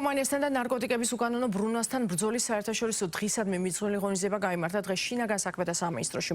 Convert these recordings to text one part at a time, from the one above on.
ნარკომანიასთან და ნარკოტიკების უკანონო ბრუნვასთან ბრძოლის საერთაშორისო დღისადმი მიძღვნილი ღონისძიება გაიმართა დღეს შინაგან საქმეთა სამინისტროში.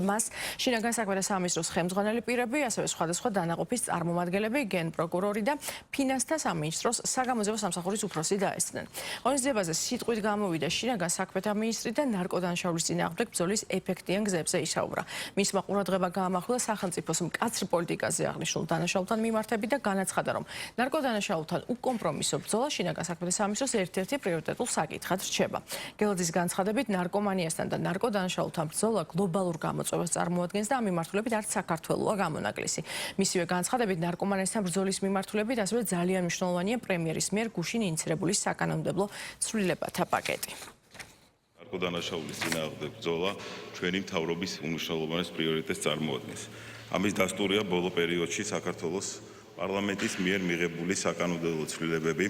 მას შინაგან საქმეთა სამინისტროს ხელმძღვანელი პირები, ასევე სხვადასხვა დანაყოფის წარმომადგენლები, გენპროკურორი და ფინანსთა სამინისტროს საგამოძიებო სამსახურის უფროსი დაესწრნენ. ღონისძიებაზე სიტყვით გამოვიდა შინაგან საქმეთა მინისტრი და ნარკოდანაშაულის წინააღმდეგ ბრძოლის ეფექტიან გზებზე ისაუბრა. მისმა ყურადღება გაამახვილა სახელმწიფოს მკაცრ პოლიტიკაზე აღნიშნულ დანაშაულთან მიმართებით და განაცხადა, რომ ნარკოდანაშაულთან უკომპრომისო ბრძოლა შინაგან საქმეთა სამინისტროს ერთ-ერთი პრიორიტეტულ საკითხად რჩება. გელაძის განცხადებით, ნარკომანიასთან და ნარკოდანაშაულთან ბრძოლა გლობალურ გამოწვევას წარმოადგენს და ამ მიმართულებით არც საქართველოა გამონაკლისი. მისივე განცხადებით, ნარკომანიასთან ბრძოლის მიმართულებით ასევე ძალიან მნიშვნელოვანია პრემიერის მიერ გუშინ ინიცირებული საკანონმდებლო ცვლილებათა პაკეტი. ნარკოდანაშაულის წინააღმდეგ ბრძოლა ჩვენი მთავრობის უმნიშვნელოვანეს პრიორიტეტს წარმოადგენს. ამის დასტურია ბოლო პერიოდში საქართველოს პარლამენტის მიერ მიღებული საკანონმდებლო ცვლილებები,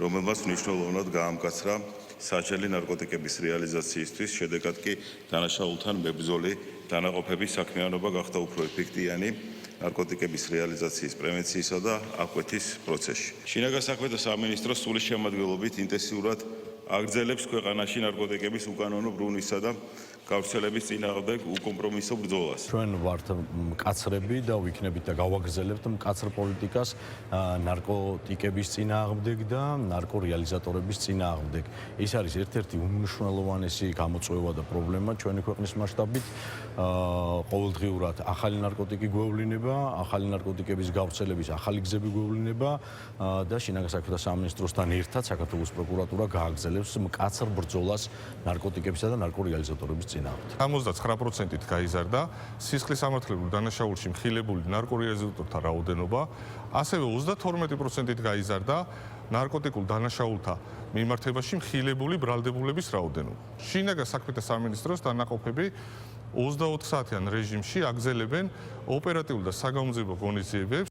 რომელმაც მნიშვნელოვნად გაამკაცრა საჭირო ნარკოტიკების რეალიზაციისთვის, შედეგად კი დანაშაულთან მებრძოლი დანაყოფების საქმიანობა გახდა უფრო ეფექტიანი ნარკოტიკების რეალიზაციის პრევენციისა და აღკვეთის პროცესში. შინაგან საქმეთა სამინისტროს სრული შემადგენლობით ინტენსიურად აგრძელებს ქვეყანაში ნარკოტიკების უკანონო ბრუნვისა და გავრცელების წინააღმდეგ უკომპრომისო ბრძოლას. ჩვენ ვართ მკაცრები და ვიქნებით და გავაგრძელებთ მკაცრ პოლიტიკას ნარკოტიკების წინააღმდეგ და ნარკორეალიზატორების წინააღმდეგ. ეს არის ერთ-ერთი უმნიშვნელოვანესი გამოწვევა და პრობლემა ჩვენი ქვეყნის მასშტაბით. ყოველდღიურად ახალი ნარკოტიკი გვევლინება, ახალი ნარკოტიკების გავრცელების ახალი გზები გვევლინება და შინაგან საქმეთა სამინისტროსთან ერთად საქართველოს პროკურატურა გააგრძელებს მკაცრ ბრძოლას ნარკოტიკებისა და ნარკორეალიზატორების წინააღმდეგ. 79%-ით გაიზარდა სისხლის სამართლებრივ დანაშაულში მხილებული ნარკორეალიზატორთა რაოდენობა, ასევე 32%-ით გაიზარდა ნარკოტიკულ დანაშაულთა მიმართებაში მხილებული ბრალდებულების რაოდენობა. შინაგან საქმეთა სამინისტროს დანაყოფები 24 საათიან რეჟიმში აგრძელებენ ოპერატიულ და საგამოძიებო ღონისძიებებს